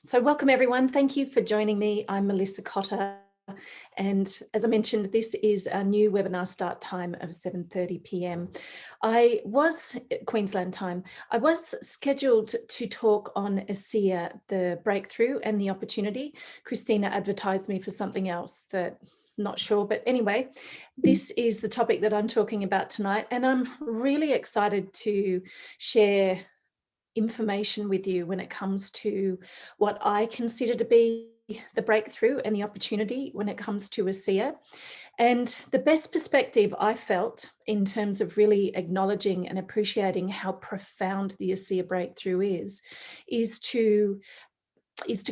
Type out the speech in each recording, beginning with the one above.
So welcome everyone. Thank you for joining me. I'm Melissa Kotter. And as I mentioned, this is a new webinar start time of 7:30 p.m. Queensland time. I was scheduled to talk on ASEA, the breakthrough and the opportunity. Christina advertised me for something else that not sure, but anyway, this is the topic that I'm talking about tonight. And I'm really excited to share information with you when it comes to what I consider to be the breakthrough and the opportunity when it comes to ASEA. And the best perspective I felt in terms of really acknowledging and appreciating how profound the ASEA breakthrough is to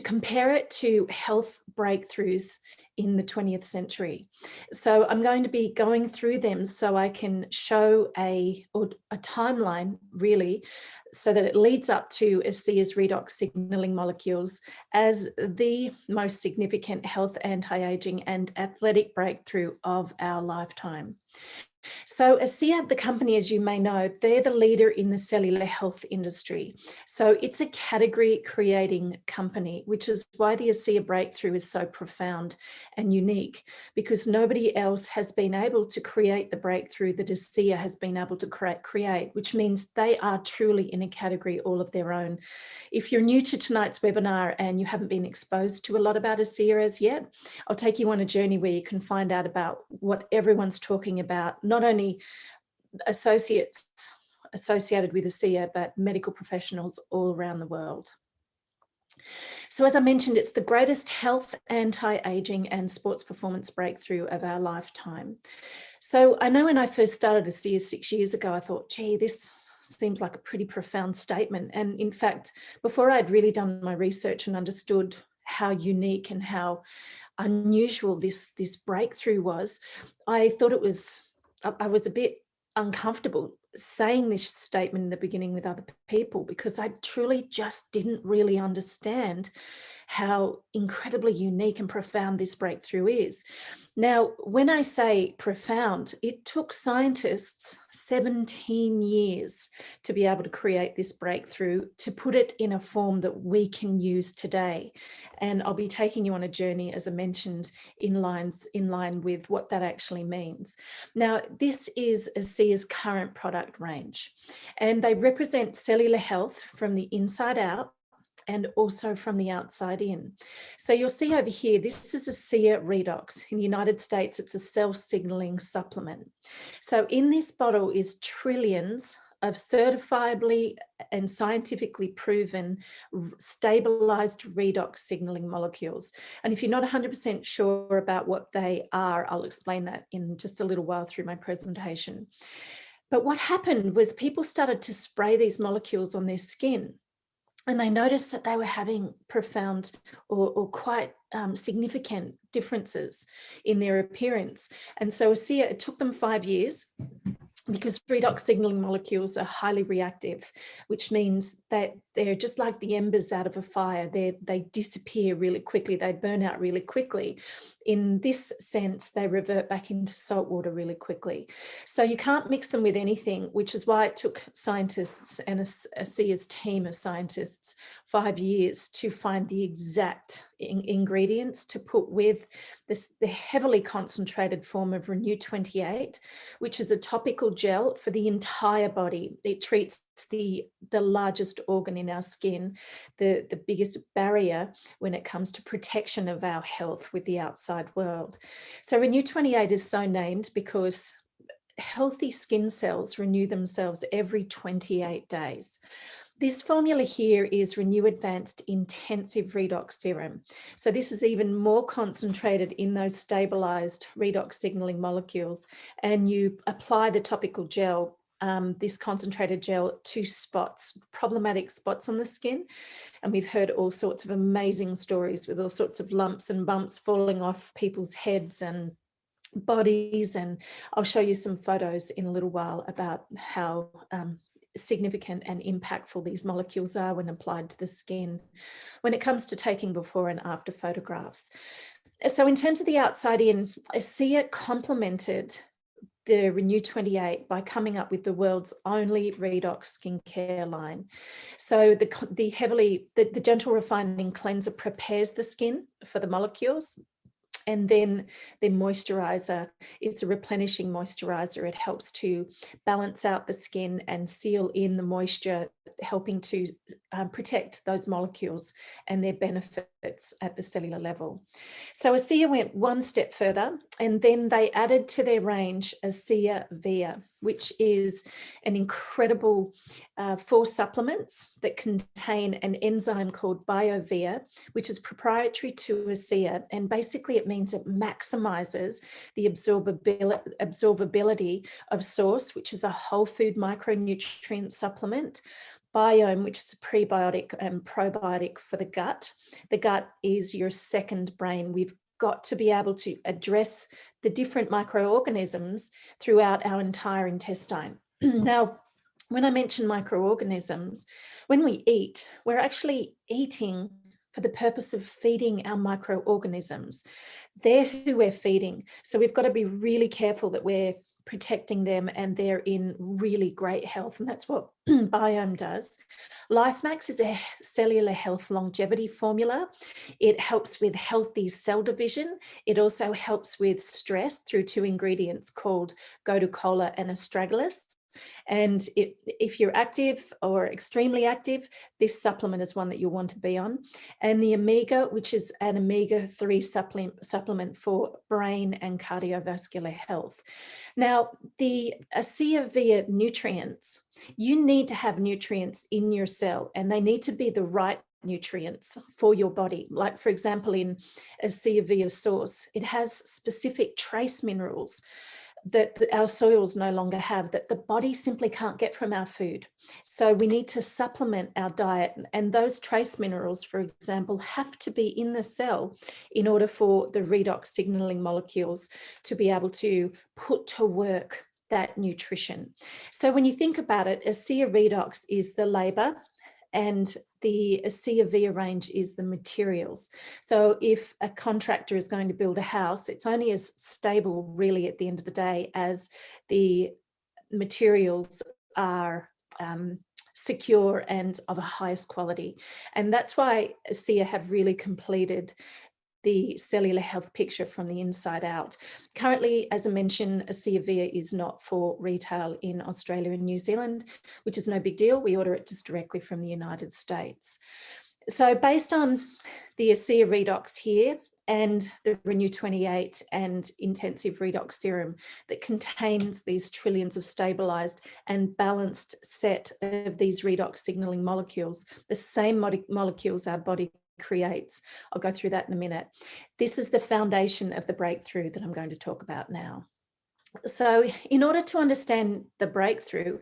compare it to health breakthroughs in the 20th century. So I'm going to be going through them so I can show a timeline really, so that it leads up to ASEA's redox signaling molecules as the most significant health, anti-aging and athletic breakthrough of our lifetime. So ASEA, the company, as you may know, they're the leader in the cellular health industry. So it's a category creating company, which is why the ASEA breakthrough is so profound and unique, because nobody else has been able to create the breakthrough that ASEA has been able to create, which means they are truly in a category all of their own. If you're new to tonight's webinar and you haven't been exposed to a lot about ASEA as yet, I'll take you on a journey where you can find out about what everyone's talking about, not only associated with ASEA, but medical professionals all around the world. So as I mentioned, it's the greatest health, anti-aging and sports performance breakthrough of our lifetime. So I know when I first started ASEA 6 years ago, I thought, gee, this seems like a pretty profound statement. And in fact, before I'd really done my research and understood how unique and how unusual this breakthrough was, I thought I was a bit uncomfortable saying this statement in the beginning with other people, because I truly just didn't really understand how incredibly unique and profound this breakthrough is. Now, when I say profound, it took scientists 17 years to be able to create this breakthrough, to put it in a form that we can use today. And I'll be taking you on a journey, as I mentioned, in line with what that actually means. Now, this is ASEA's current product range, and they represent cellular health from the inside out and also from the outside in. So you'll see over here, this is ASEA Redox. In the United States, it's a cell signaling supplement. So in this bottle is trillions of certifiably and scientifically proven stabilized redox signaling molecules. And if you're not 100% sure about what they are, I'll explain that in just a little while through my presentation. But what happened was people started to spray these molecules on their skin, and they noticed that they were having profound or quite significant differences in their appearance. And so ASEA, it took them 5 years, because redox signaling molecules are highly reactive, which means that they're just like the embers out of a fire. They disappear really quickly. They burn out really quickly. In this sense, they revert back into salt water really quickly. So you can't mix them with anything, which is why it took scientists and ASEA's team of scientists 5 years to find the exact ingredients to put with the heavily concentrated form of Renew 28, which is a topical gel for the entire body. It treats the largest organ in our skin, the biggest barrier when it comes to protection of our health with the outside world. So Renew 28 is so named because healthy skin cells renew themselves every 28 days. This formula here is Renew Advanced Intensive Redox Serum. So this is even more concentrated in those stabilized redox signaling molecules, and you apply the topical gel, this concentrated gel, to spots, problematic spots on the skin. And we've heard all sorts of amazing stories with all sorts of lumps and bumps falling off people's heads and bodies. And I'll show you some photos in a little while about how significant and impactful these molecules are when applied to the skin when it comes to taking before and after photographs. So in terms of the outside in, ASEA complemented the Renew 28 by coming up with the world's only redox skincare line. So the gentle refining cleanser prepares the skin for the molecules. And then the moisturizer, it's a replenishing moisturizer. It helps to balance out the skin and seal in the moisture, helping to protect those molecules and their benefits at the cellular level. So ASEA went one step further, and then they added to their range ASEA Via, which is an incredible 4 supplements that contain an enzyme called BioVia, which is proprietary to ASEA, and basically it means it maximizes the absorbability of Source, which is a whole food micronutrient supplement, Biome, which is a prebiotic and probiotic for the gut. The gut is your second brain. We've got to be able to address the different microorganisms throughout our entire intestine. Now, when I mention microorganisms, when we eat, we're actually eating for the purpose of feeding our microorganisms. They're who we're feeding. So we've got to be really careful that we're protecting them and they're in really great health. And that's what Biome does. LifeMax is a cellular health longevity formula. It helps with healthy cell division. It also helps with stress through 2 ingredients called gotu-kola and astragalus. And if you're active or extremely active, this supplement is one that you'll want to be on. And the Omega, which is an omega-3 supplement for brain and cardiovascular health. Now, the ASEA Via nutrients, you need to have nutrients in your cell, and they need to be the right nutrients for your body. Like, for example, in ASEA Via Source, it has specific trace minerals that our soils no longer have, that the body simply can't get from our food. So we need to supplement our diet, and those trace minerals, for example, have to be in the cell in order for the redox signaling molecules to be able to put to work that nutrition. So when you think about it, ASEA Redox is the labor, and the ASEA Via range is the materials. So if a contractor is going to build a house, it's only as stable really at the end of the day as the materials are secure and of a highest quality. And that's why ASEA have really completed the cellular health picture from the inside out. Currently, as I mentioned, ASEA Via is not for retail in Australia and New Zealand, which is no big deal. We order it just directly from the United States. So based on the ASEA Redox here and the Renew 28 and Intensive Redox Serum that contains these trillions of stabilized and balanced set of these redox signaling molecules, the same molecules our body creates. I'll go through that in a minute. This is the foundation of the breakthrough that I'm going to talk about now. So in order to understand the breakthrough,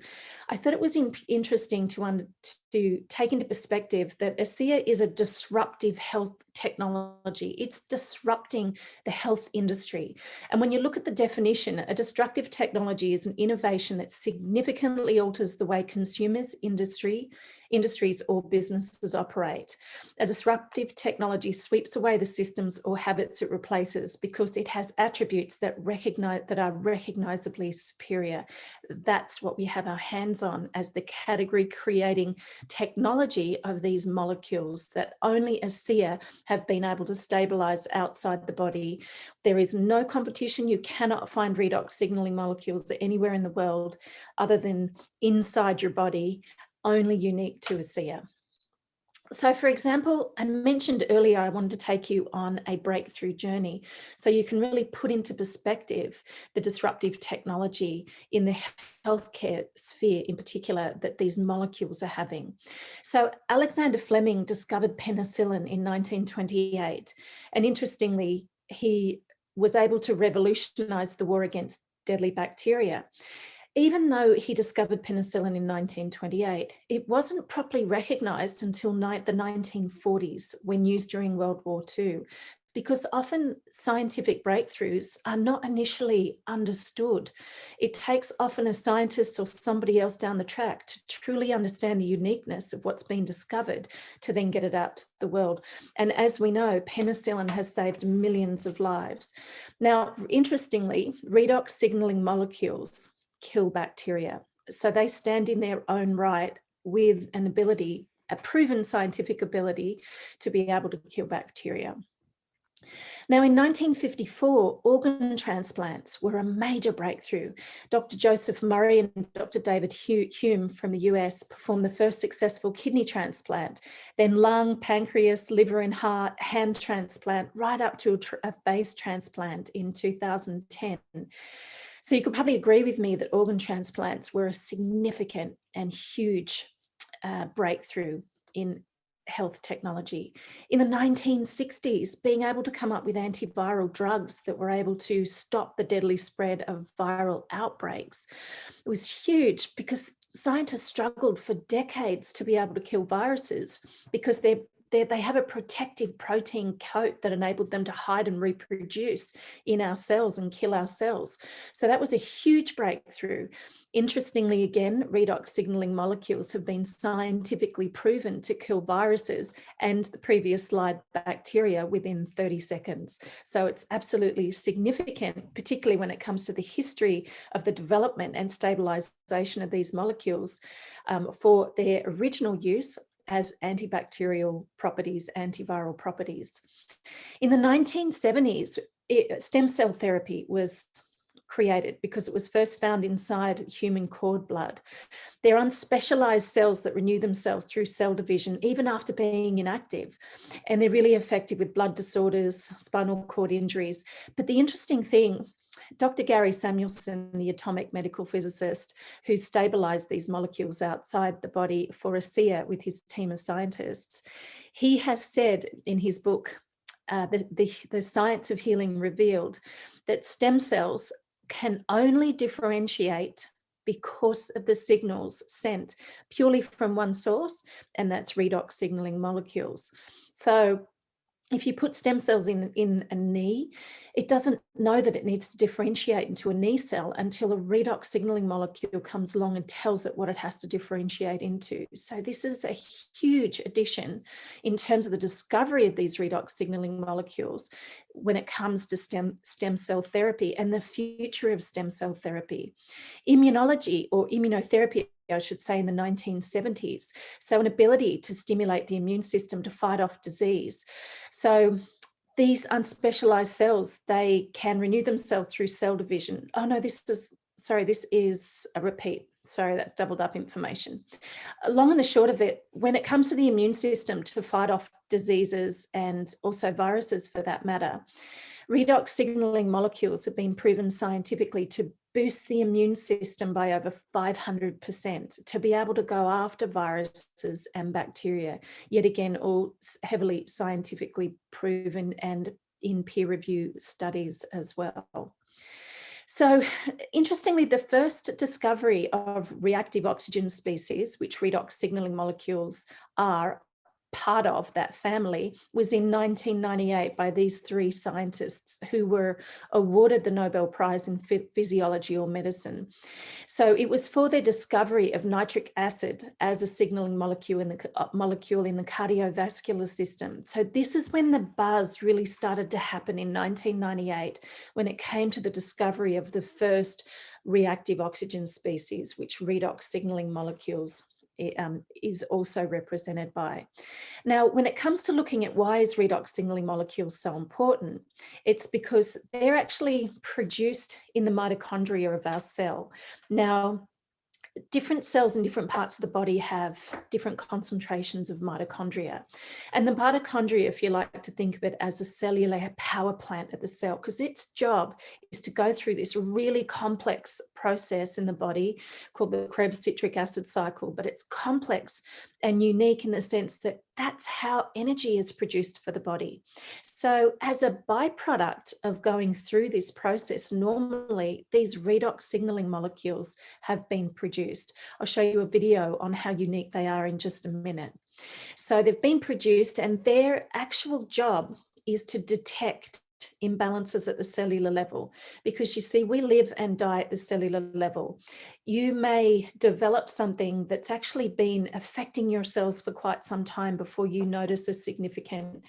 I thought it was interesting to take into perspective that ASEA is a disruptive health technology. It's disrupting the health industry. And when you look at the definition, a disruptive technology is an innovation that significantly alters the way consumers, industries or businesses operate. A disruptive technology sweeps away the systems or habits it replaces because it has attributes that are recognizably superior. That's what we have our hands on as the category creating technology of these molecules that only ASEA have been able to stabilize outside the body. There is no competition. You cannot find redox signaling molecules anywhere in the world other than inside your body, only unique to ASEA. So for example, I mentioned earlier, I wanted to take you on a breakthrough journey so you can really put into perspective the disruptive technology in the healthcare sphere in particular that these molecules are having. So Alexander Fleming discovered penicillin in 1928. And interestingly, he was able to revolutionize the war against deadly bacteria. Even though he discovered penicillin in 1928, it wasn't properly recognized until the 1940s when used during World War II, because often scientific breakthroughs are not initially understood. It takes often a scientist or somebody else down the track to truly understand the uniqueness of what's been discovered to then get it out to the world. And as we know, penicillin has saved millions of lives. Now, interestingly, redox signaling molecules kill bacteria. So they stand in their own right with an ability, a proven scientific ability, to be able to kill bacteria. Now, in 1954, organ transplants were a major breakthrough. Dr. Joseph Murray and Dr. David Hume from the US performed the first successful kidney transplant, then lung, pancreas, liver and heart, hand transplant, right up to a base transplant in 2010. So you could probably agree with me that organ transplants were a significant and huge breakthrough in health technology. In the 1960s, being able to come up with antiviral drugs that were able to stop the deadly spread of viral outbreaks was huge, because scientists struggled for decades to be able to kill viruses because they have a protective protein coat that enabled them to hide and reproduce in our cells and kill our cells. So that was a huge breakthrough. Interestingly, again, redox signaling molecules have been scientifically proven to kill viruses and the previous slide, bacteria, within 30 seconds. So it's absolutely significant, particularly when it comes to the history of the development and stabilization of these molecules for their original use as antibacterial properties, antiviral properties. In the 1970s, stem cell therapy was created because it was first found inside human cord blood. They're unspecialized cells that renew themselves through cell division, even after being inactive. And they're really effective with blood disorders, spinal cord injuries. But the interesting thing, Dr. Gary Samuelson, the atomic medical physicist who stabilized these molecules outside the body for ASEA with his team of scientists, he has said in his book, The Science of Healing Revealed, that stem cells can only differentiate because of the signals sent purely from one source, and that's redox signaling molecules. So if you put stem cells in a knee, it doesn't know that it needs to differentiate into a knee cell until a redox signaling molecule comes along and tells it what it has to differentiate into. So this is a huge addition in terms of the discovery of these redox signaling molecules when it comes to stem cell therapy and the future of stem cell therapy. Immunology, or immunotherapy, I should say, in the 1970s. So an ability to stimulate the immune system to fight off disease. So these unspecialized cells, they can renew themselves through cell division. Oh no, this is a repeat. Sorry, that's doubled up information. Long and the short of it, when it comes to the immune system to fight off diseases and also viruses for that matter, redox signaling molecules have been proven scientifically to boost the immune system by over 500% to be able to go after viruses and bacteria. Yet again, all heavily scientifically proven and in peer review studies as well. So interestingly, the first discovery of reactive oxygen species, which redox signaling molecules are part of that family, was in 1998 by these three scientists who were awarded the Nobel Prize in Physiology or Medicine. So it was for their discovery of nitric acid as a signaling molecule in the cardiovascular system. So this is when the buzz really started to happen in 1998, when it came to the discovery of the first reactive oxygen species, which redox signaling molecules is also represented by. Now, when it comes to looking at why is redox signaling molecules so important, it's because they're actually produced in the mitochondria of our cell. Now, different cells in different parts of the body have different concentrations of mitochondria. And the mitochondria, if you like to think of it as a cellular power plant at the cell, because its job is to go through this really complex process in the body called the Krebs citric acid cycle, but it's complex and unique in the sense that that's how energy is produced for the body. So as a byproduct of going through this process, normally these redox signaling molecules have been produced. I'll show you a video on how unique they are in just a minute. So they've been produced, and their actual job is to detect imbalances at the cellular level, because you see, we live and die at the cellular level. You may develop something that's actually been affecting your cells for quite some time before you notice a significant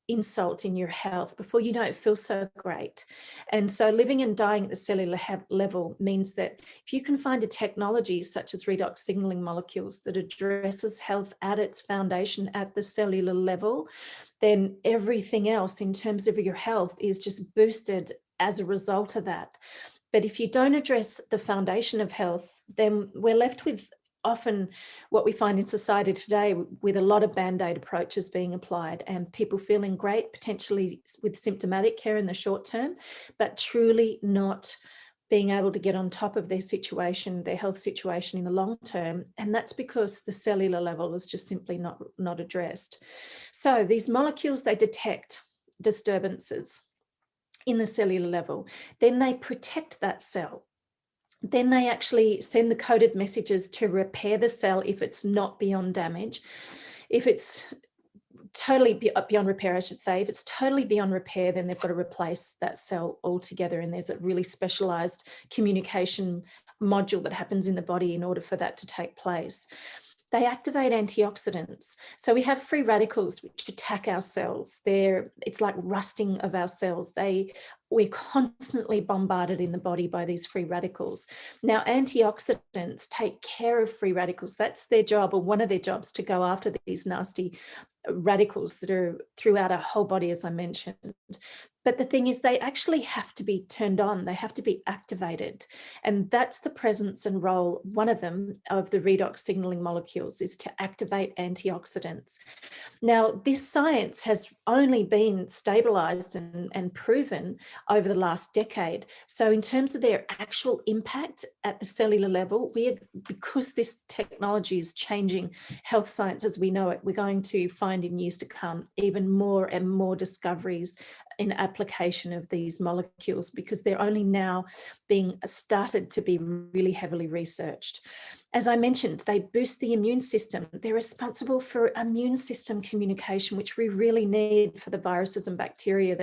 insult in your health, before you know it feels so great. And so living and dying at the cellular level means that if you can find a technology such as redox signaling molecules that addresses health at its foundation at the cellular level, then everything else in terms of your health is just boosted as a result of that. But if you don't address the foundation of health, then we're left with often what we find in society today, with a lot of band-aid approaches being applied and people feeling great, potentially with symptomatic care in the short term, but truly not being able to get on top of their situation, their health situation in the long term. And that's because the cellular level is just simply not addressed. So these molecules, they detect disturbances in the cellular level, then they protect that cell. Then they actually send the coded messages to repair the cell if it's not beyond damage. If it's totally beyond repair, I should say, if it's totally beyond repair, then they've got to replace that cell altogether. And there's a really specialized communication module that happens in the body in order for that to take place. They activate antioxidants. So we have free radicals which attack our cells. It's like rusting of our cells. We're constantly bombarded in the body by these free radicals. Now, antioxidants take care of free radicals. That's their job, or one of their jobs, to go after these nasty radicals that are throughout our whole body, as I mentioned. But the thing is, they actually have to be turned on. They have to be activated. And that's the presence and role, one of them, of the redox signaling molecules, is to activate antioxidants. Now, this science has only been stabilized and proven over the last decade. So in terms of their actual impact at the cellular level, because this technology is changing health science as we know it, we're going to find in years to come even more and more discoveries in application of these molecules, because they're only now being started to be really heavily researched. As I mentioned, they boost the immune system. They're responsible for immune system communication, which we really need for the viruses and bacteria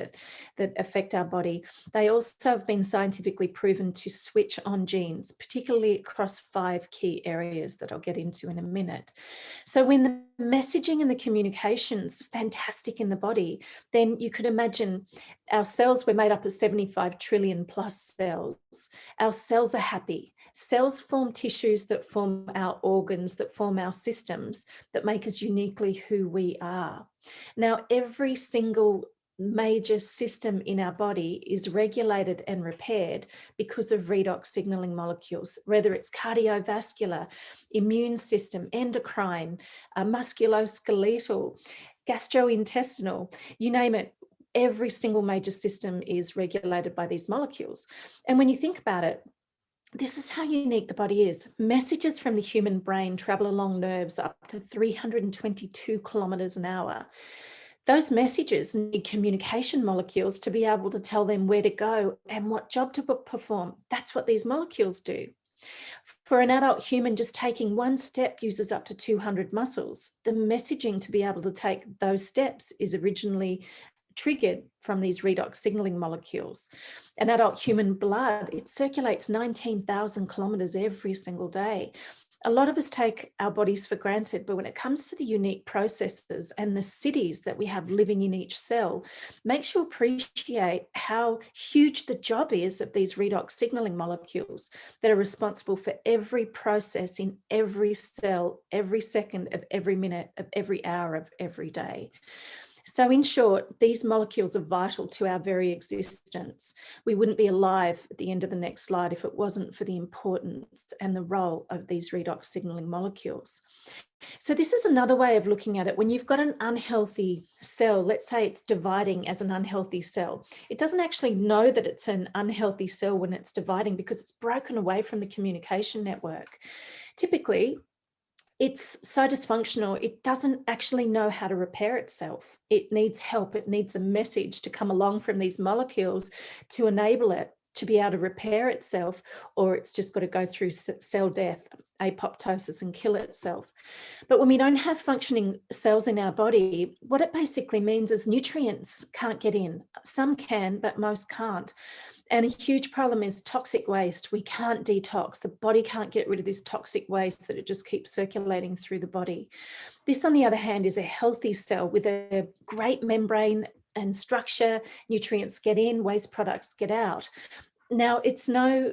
that affect our body. They also have been scientifically proven to switch on genes, particularly across 5 key areas that I'll get into in a minute. So when the messaging and the communication's fantastic in the body, then you could imagine our cells, we're made up of 75 trillion plus cells. Our cells are happy. Cells form tissues that form our organs, that form our systems, that make us uniquely who we are. Now, every single major system in our body is regulated and repaired because of redox signaling molecules, whether it's cardiovascular, immune system, endocrine, musculoskeletal, gastrointestinal, you name it. Every single major system is regulated by these molecules. And when you think about it, this is how unique the body is. Messages from the human brain travel along nerves up to 322 kilometers an hour. Those messages need communication molecules to be able to tell them where to go and what job to perform. That's what these molecules do. For an adult human, just taking one step uses up to 200 muscles. The messaging to be able to take those steps is originally triggered from these redox signaling molecules. An adult human blood, it circulates 19,000 kilometers every single day. A lot of us take our bodies for granted, but when it comes to the unique processes and the cities that we have living in each cell, makes you appreciate how huge the job is of these redox signaling molecules that are responsible for every process in every cell, every second of every minute of every hour of every day. So in short, these molecules are vital to our very existence. We wouldn't be alive at the end of the next slide if it wasn't for the importance and the role of these redox signaling molecules. So this is another way of looking at it. When you've got an unhealthy cell, let's say it's dividing as an unhealthy cell, it doesn't actually know that it's an unhealthy cell when it's dividing because it's broken away from the communication network. Typically, it's so dysfunctional, it doesn't actually know how to repair itself. It needs help. It needs a message to come along from these molecules to enable it to be able to repair itself, or it's just got to go through cell death, apoptosis, and kill itself. But when we don't have functioning cells in our body, what it basically means is nutrients can't get in. Some can, but most can't. And a huge problem is toxic waste. We can't detox. The body can't get rid of this toxic waste that it just keeps circulating through the body. This, on the other hand, is a healthy cell with a great membrane and structure. Nutrients get in, waste products get out. Now, it's no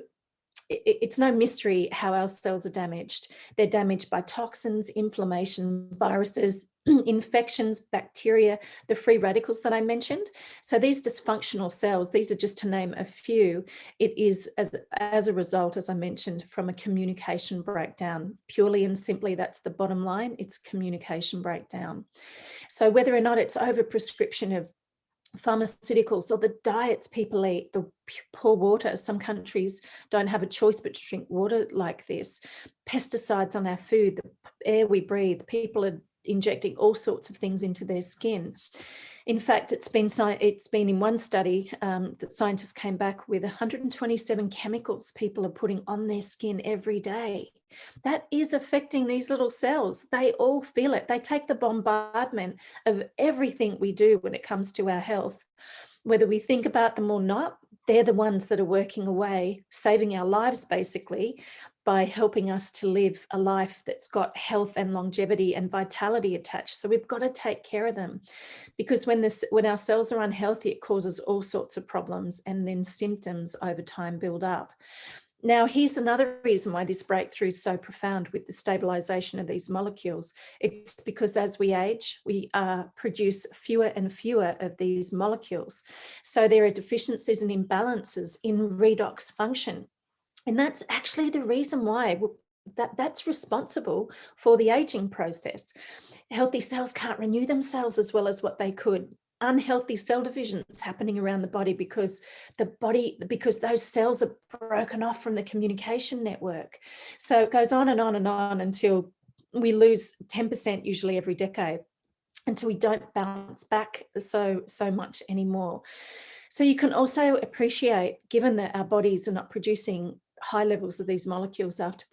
mystery how our cells are damaged. They're damaged by toxins, inflammation, viruses, infections, bacteria, the free radicals that I mentioned. So these dysfunctional cells, these are just to name a few. It is as a result, as I mentioned, from a communication breakdown. Purely and simply, that's the bottom line. It's communication breakdown. So whether or not it's overprescription of pharmaceuticals or the diets people eat, the poor water. Some countries don't have a choice but to drink water like this. Pesticides on our food, the air we breathe, people are injecting all sorts of things into their skin. In fact, it's been in one study that scientists came back with 127 chemicals people are putting on their skin every day. That is affecting these little cells. They all feel it. They take the bombardment of everything we do when it comes to our health. Whether we think about them or not, they're the ones that are working away, saving our lives basically, by helping us to live a life that's got health and longevity and vitality attached. So we've got to take care of them, because when our cells are unhealthy, it causes all sorts of problems, and then symptoms over time build up. Now, here's another reason why this breakthrough is so profound with the stabilization of these molecules. It's because as we age, we produce fewer and fewer of these molecules. So there are deficiencies and imbalances in redox function. And that's actually the reason why that's responsible for the aging process. Healthy cells can't renew themselves as well as what they could. Unhealthy cell divisions happening around the body because those cells are broken off from the communication network. So it goes on and on and on until we lose 10% usually every decade, until we don't bounce back so much anymore. So you can also appreciate, given that our bodies are not producing high levels of these molecules after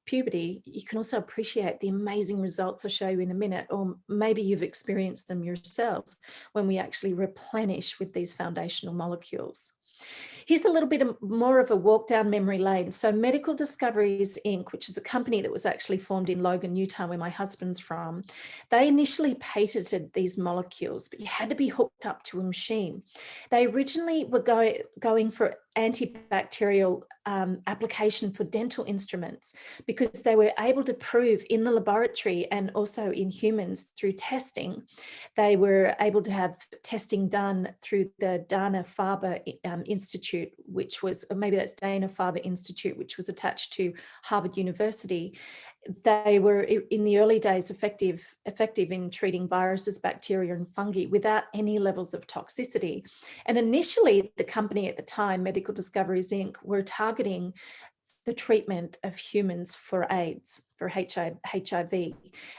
puberty, you can also appreciate the amazing results I'll show you in a minute, or maybe you've experienced them yourselves, when we actually replenish with these foundational molecules. Here's a little bit more of a walk down memory lane. So Medical Discoveries Inc., which is a company that was actually formed in Logan, Utah, where my husband's from, they initially patented these molecules, but you had to be hooked up to a machine. They originally were going for antibacterial application for dental instruments, because they were able to prove in the laboratory and also in humans through testing. They were able to have testing done through the Dana-Farber Institute, which was, or maybe that's Dana-Farber Institute, which was attached to Harvard University. They were in the early days effective in treating viruses, bacteria, and fungi without any levels of toxicity. And initially, the company at the time, Medical Discoveries Inc., were targeting the treatment of humans for AIDS, for HIV.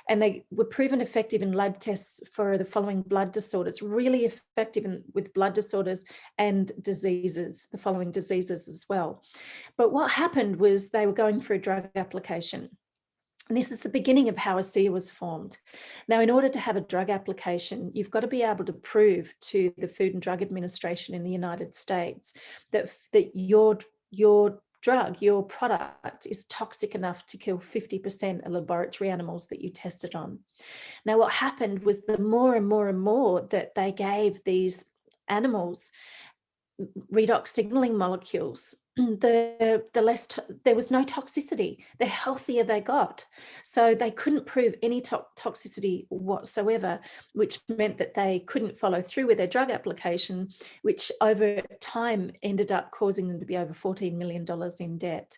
And they were proven effective in lab tests for the following blood disorders, really effective with blood disorders and diseases, the following diseases as well. But what happened was they were going for a drug application. And this is the beginning of how ASEA was formed. Now, in order to have a drug application, you've got to be able to prove to the Food and Drug Administration in the United States that your drug, your product, is toxic enough to kill 50% of laboratory animals that you tested on. Now, what happened was the more and more and more that they gave these animals redox signaling molecules, the less there was no toxicity, the healthier they got. So they couldn't prove any toxicity whatsoever, which meant that they couldn't follow through with their drug application, which over time ended up causing them to be over $14 million in debt.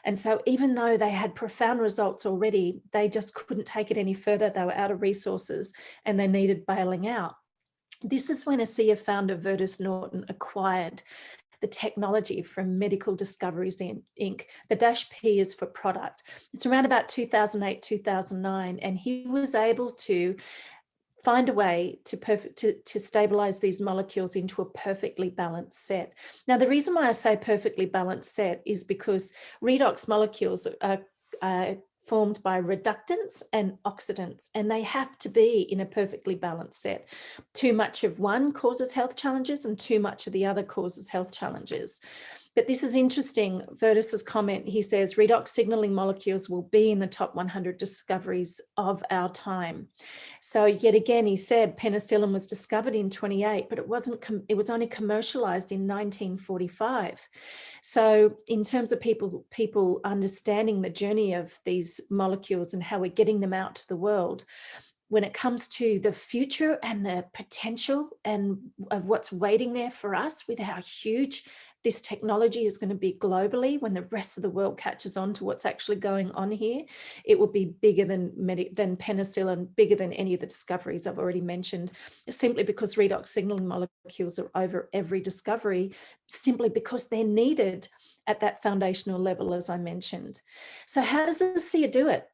And so even though they had profound results already, they just couldn't take it any further. They were out of resources and they needed bailing out. This is when ASEA founder Vertus Norton acquired the technology from Medical Discoveries Inc. The -P is for product. It's around about 2008, 2009, and he was able to find a way to stabilize these molecules into a perfectly balanced set. Now, the reason why I say perfectly balanced set is because redox molecules are formed by reductants and oxidants, and they have to be in a perfectly balanced set. Too much of one causes health challenges and too much of the other causes health challenges. But this is interesting. Vertus's comment, he says, redox signaling molecules will be in the top 100 discoveries of our time. So yet again, he said penicillin was discovered in 28, but it was only commercialized in 1945. So in terms of people understanding the journey of these molecules and how we're getting them out to the world, when it comes to the future and the potential and of what's waiting there for us, with how huge this technology is going to be globally, when the rest of the world catches on to what's actually going on here, it will be bigger than penicillin, bigger than any of the discoveries I've already mentioned, simply because redox signaling molecules are over every discovery, simply because they're needed at that foundational level, as I mentioned. So how does ASEA do it?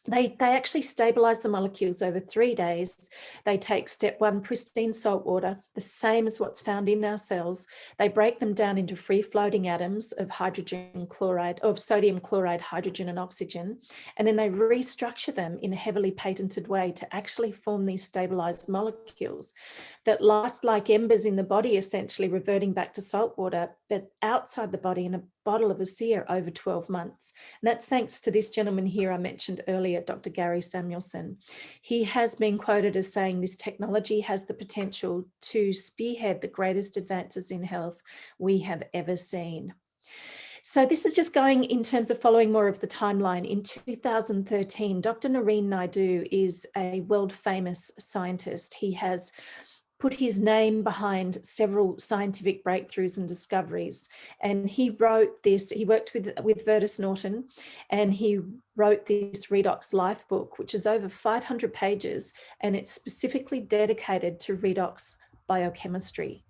They actually stabilize the molecules over 3 days. They take step 1, pristine salt water, the same as what's found in our cells. They break them down into free floating atoms of hydrogen chloride, of sodium chloride, hydrogen and oxygen, and then they restructure them in a heavily patented way to actually form these stabilized molecules that last like embers in the body, essentially reverting back to salt water, but outside the body in a bottle of ASEA over 12 months. And that's thanks to this gentleman here I mentioned earlier, Dr. Gary Samuelson. He has been quoted as saying this technology has the potential to spearhead the greatest advances in health we have ever seen. So this is just going in terms of following more of the timeline. In 2013, Dr. Nareen Naidu is a world famous scientist. He has put his name behind several scientific breakthroughs and discoveries. And he wrote this, he worked with Vertus Norton, and he wrote this Redox Life book, which is over 500 pages, and it's specifically dedicated to redox biochemistry.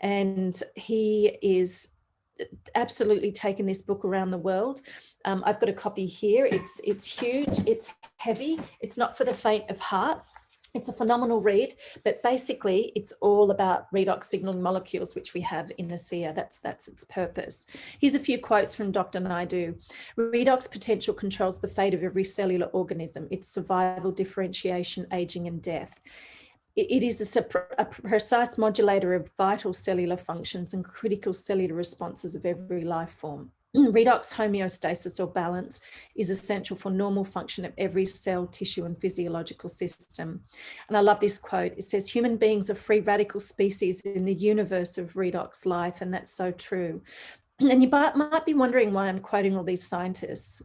And he is absolutely taken this book around the world. I've got a copy here. It's huge, it's heavy, it's not for the faint of heart. It's a phenomenal read, but basically it's all about redox signaling molecules, which we have in ASEA. That's its purpose. Here's a few quotes from Dr. Naidu. Redox potential controls the fate of every cellular organism, its survival, differentiation, aging, and death. It is a precise modulator of vital cellular functions and critical cellular responses of every life form. Redox homeostasis or balance is essential for normal function of every cell, tissue, and physiological system. And I love this quote. It says, human beings are free radical species in the universe of redox life, and that's so true. And you might be wondering why I'm quoting all these scientists.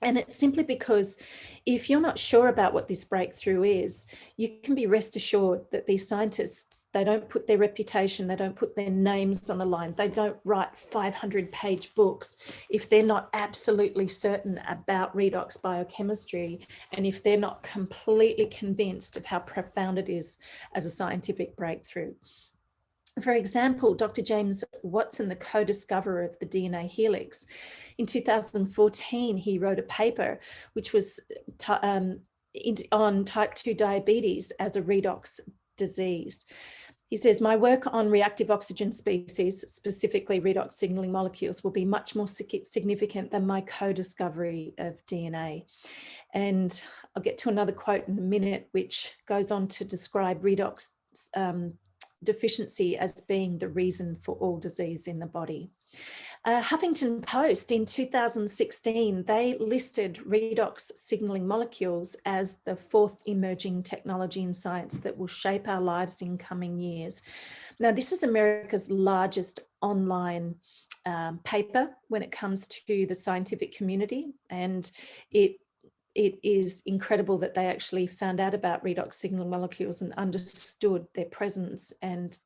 And it's simply because if you're not sure about what this breakthrough is, you can be rest assured that these scientists, they don't put their reputation, they don't put their names on the line, they don't write 500-page books if they're not absolutely certain about redox biochemistry and if they're not completely convinced of how profound it is as a scientific breakthrough. For example, Dr. James Watson, the co-discoverer of the DNA helix, in 2014, he wrote a paper which was on type 2 diabetes as a redox disease. He says, my work on reactive oxygen species, specifically redox signaling molecules, will be much more significant than my co-discovery of DNA. And I'll get to another quote in a minute, which goes on to describe redox deficiency as being the reason for all disease in the body. Huffington Post in 2016, they listed redox signaling molecules as the 4th emerging technology in science that will shape our lives in coming years. Now, this is America's largest online paper when it comes to the scientific community, and it is incredible that they actually found out about redox signaling molecules and understood their presence and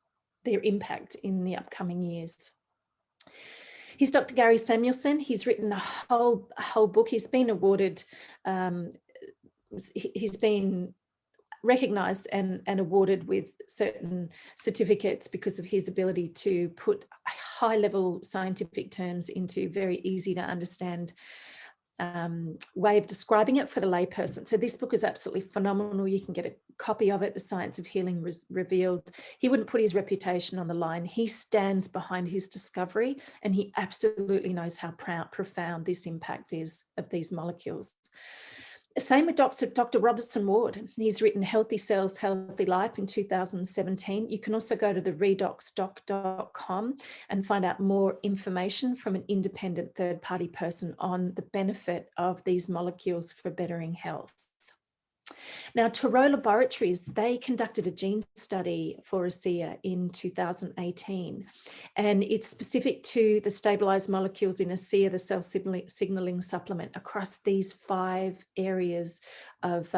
their impact in the upcoming years. Here's Dr. Gary Samuelson. He's written a whole book. He's been awarded, he's been recognised and awarded with certain certificates because of his ability to put high-level scientific terms into very easy to understand way of describing it for the layperson. So this book is absolutely phenomenal. You can get a copy of it, The Science of Healing Revealed. He wouldn't put his reputation on the line. He stands behind his discovery, and he absolutely knows how profound this impact is of these molecules. Same with Dr. Robertson Ward. He's written Healthy Cells, Healthy Life in 2017. You can also go to the redoxdoc.com and find out more information from an independent third-party person on the benefit of these molecules for bettering health. Now, Thoreau Laboratories, they conducted a gene study for ASEA in 2018, and it's specific to the stabilized molecules in ASEA, the cell signaling supplement, across these 5 areas of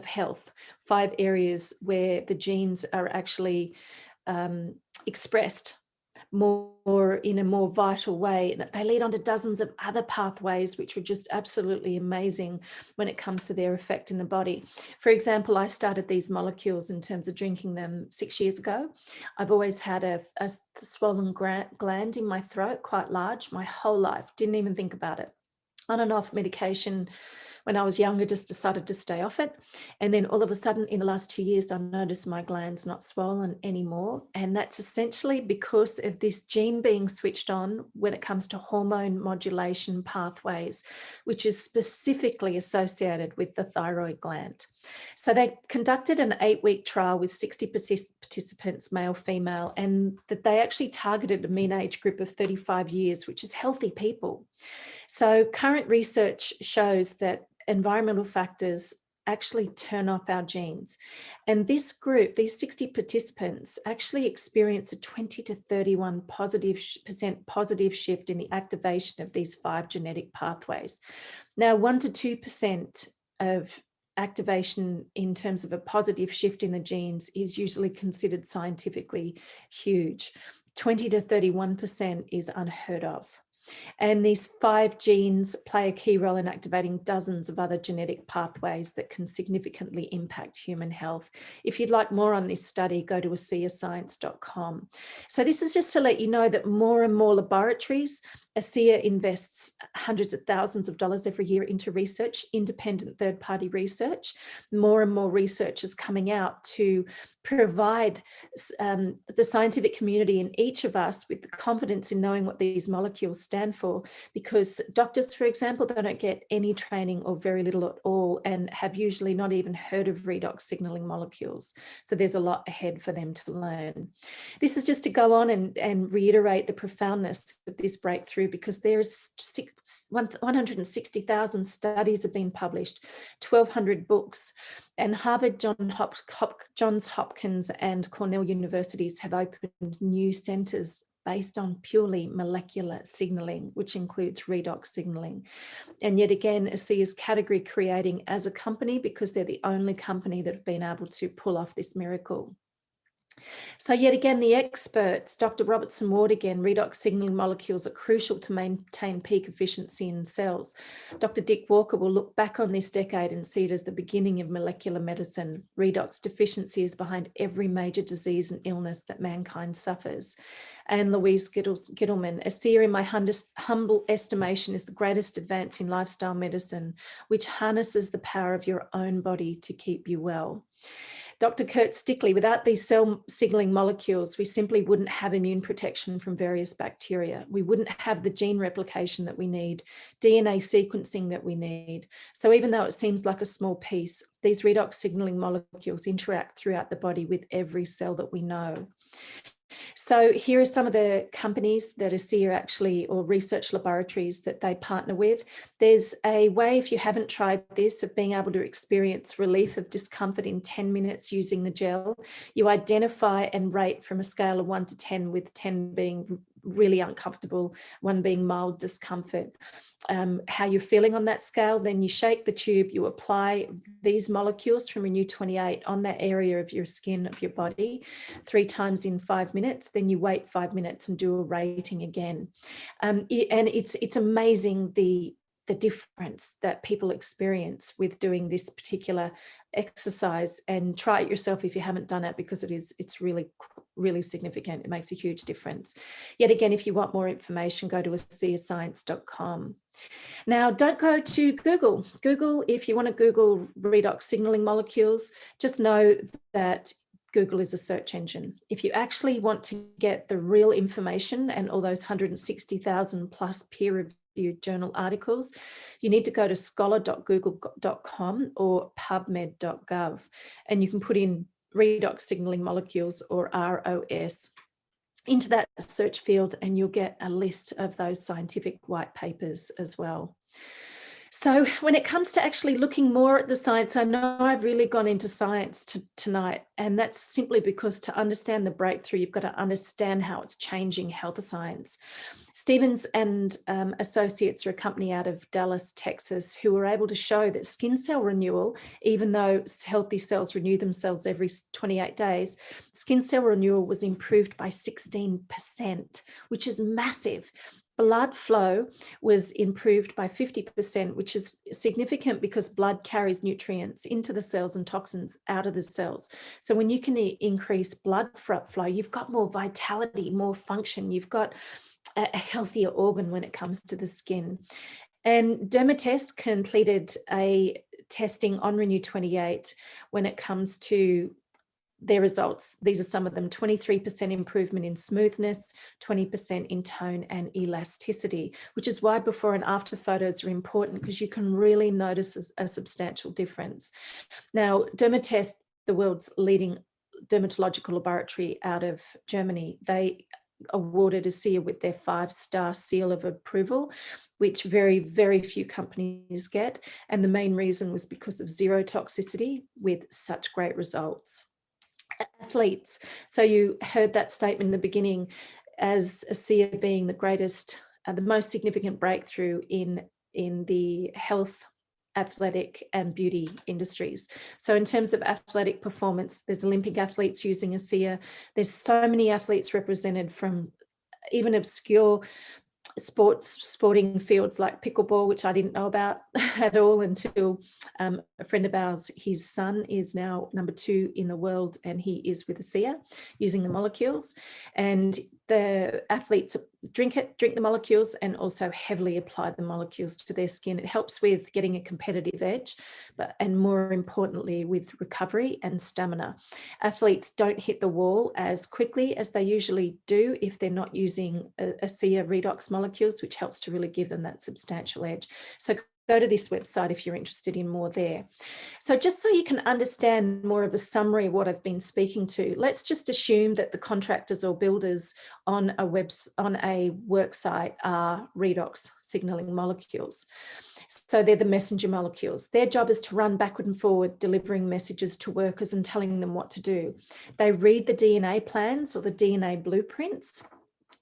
health, 5 areas where the genes are actually expressed more in a more vital way. That they lead on to dozens of other pathways, which are just absolutely amazing when it comes to their effect in the body. For example, I started these molecules in terms of drinking them 6 years ago. I've always had a swollen gland in my throat, quite large, my whole life. Didn't even think about it. On and off medication when I was younger, just decided to stay off it. And then all of a sudden in the last 2 years, I noticed my gland's not swollen anymore. And that's essentially because of this gene being switched on when it comes to hormone modulation pathways, which is specifically associated with the thyroid gland. So they conducted an 8-week trial with 60 participants, male, female, and that they actually targeted a mean age group of 35 years, which is healthy people. So current research shows that environmental factors actually turn off our genes. And this group, these 60 participants, actually experience a 20 to 31% positive shift in the activation of these 5 genetic pathways. Now, 1 to 2% of activation in terms of a positive shift in the genes is usually considered scientifically huge. 20 to 31% is unheard of. And these 5 genes play a key role in activating dozens of other genetic pathways that can significantly impact human health. If you'd like more on this study, go to ASEAScience.com. So this is just to let you know that more and more laboratories, ASEA invests hundreds of thousands of dollars every year into research, independent third-party research. More and more research is coming out to provide the scientific community and each of us with the confidence in knowing what these molecules stand for, because doctors, for example, they don't get any training or very little at all and have usually not even heard of redox signaling molecules. So there's a lot ahead for them to learn. This is just to go on and reiterate the profoundness of this breakthrough, because there's 160,000 studies have been published, 1,200 books, and Harvard, Johns Hopkins and Cornell universities have opened new centers based on purely molecular signaling, which includes redox signaling. And yet again, ASEA is category creating as a company because they're the only company that have been able to pull off this miracle. So yet again, the experts, Dr. Robertson Ward again, redox signaling molecules are crucial to maintain peak efficiency in cells. Dr. Dick Walker will look back on this decade and see it as the beginning of molecular medicine. Redox deficiency is behind every major disease and illness that mankind suffers. And Louise Gittleman, ASEA, in my humble estimation, is the greatest advance in lifestyle medicine, which harnesses the power of your own body to keep you well. Dr. Kurt Stickley, without these cell signaling molecules, we simply wouldn't have immune protection from various bacteria. We wouldn't have the gene replication that we need, DNA sequencing that we need. So even though it seems like a small piece, these redox signaling molecules interact throughout the body with every cell that we know. So here are some of the companies that ASEA actually, or research laboratories that they partner with. There's a way, if you haven't tried this, of being able to experience relief of discomfort in 10 minutes using the gel. You identify and rate from a scale of 1 to 10, with 10 being really uncomfortable, 1 being mild discomfort, how you're feeling on that scale. Then you shake the tube, you apply these molecules from Renew 28 on that area of your skin, of your body, 3 times in 5 minutes. Then you wait 5 minutes and do a rating again. And it's amazing the difference that people experience with doing this particular exercise. And try it yourself if you haven't done it, because it's really really significant. It makes a huge difference. Yet again, if you want more information, go to ASEAScience.com. Now, don't go to Google. Google, if you want to Google redox signaling molecules, just know that Google is a search engine. If you actually want to get the real information and all those 160,000 plus peer-reviewed journal articles, you need to go to scholar.google.com or pubmed.gov, and you can put in redox signaling molecules, or ROS, into that search field, and you'll get a list of those scientific white papers as well. So when it comes to actually looking more at the science, I know I've really gone into science tonight, and that's simply because to understand the breakthrough, you've got to understand how it's changing health science. Stevens and Associates are a company out of Dallas, Texas, who were able to show that skin cell renewal, even though healthy cells renew themselves every 28 days, skin cell renewal was improved by 16%, which is massive. Blood flow was improved by 50%, which is significant because blood carries nutrients into the cells and toxins out of the cells. So when you can increase blood flow, you've got more vitality, more function, you've got a healthier organ when it comes to the skin. And Dermatest completed a testing on Renew 28 when it comes to their results. These are some of them: 23% improvement in smoothness, 20% in tone and elasticity, which is why before and after photos are important, because you can really notice a substantial difference. Now, Dermatest, the world's leading dermatological laboratory out of Germany, they awarded ASEA with their 5-star seal of approval, which very, very few companies get. And the main reason was because of zero toxicity with such great results. Athletes. So you heard that statement in the beginning, as ASEA being the greatest, the most significant breakthrough in the health, athletic and beauty industries. So in terms of athletic performance, there's Olympic athletes using ASEA. There's so many athletes represented from even obscure sporting fields like pickleball, which I didn't know about at all until a friend of ours, his son is now number 2 in the world, and he is with ASEA using the molecules. And the athletes drink the molecules and also heavily apply the molecules to their skin. It helps with getting a competitive edge, and more importantly, with recovery and stamina. Athletes don't hit the wall as quickly as they usually do if they're not using ASEA redox molecules, which helps to really give them that substantial edge. So go to this website if you're interested in more there. So just so you can understand more of a summary of what I've been speaking to, let's just assume that the contractors or builders on a work site are redox signaling molecules. So they're the messenger molecules. Their job is to run backward and forward, delivering messages to workers and telling them what to do. They read the DNA plans or the DNA blueprints.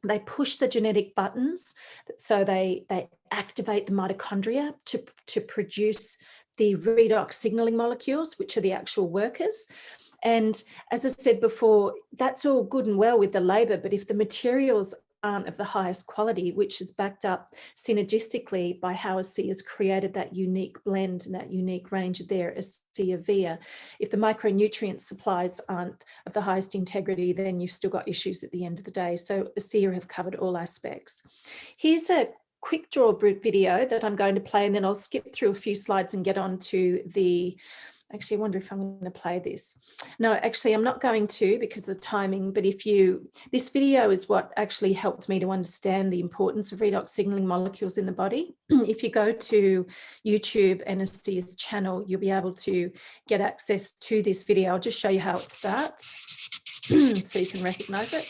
They push the genetic buttons, so they activate the mitochondria to produce the redox signaling molecules, which are the actual workers. And as I said before, that's all good and well with the labor, but if the materials aren't of the highest quality, which is backed up synergistically by how ASEA has created that unique blend and that unique range of their ASEA Via. If the micronutrient supplies aren't of the highest integrity, then you've still got issues at the end of the day. So ASEA have covered all aspects. Here's a quick draw video that I'm going to play, and then I'll skip through a few slides and get on to the actually, I wonder if I'm going to play this. No, actually, I'm not going to because of the timing, but this video is what actually helped me to understand the importance of redox signaling molecules in the body. If you go to YouTube and ASEA's channel, you'll be able to get access to this video. I'll just show you how it starts so you can recognize it.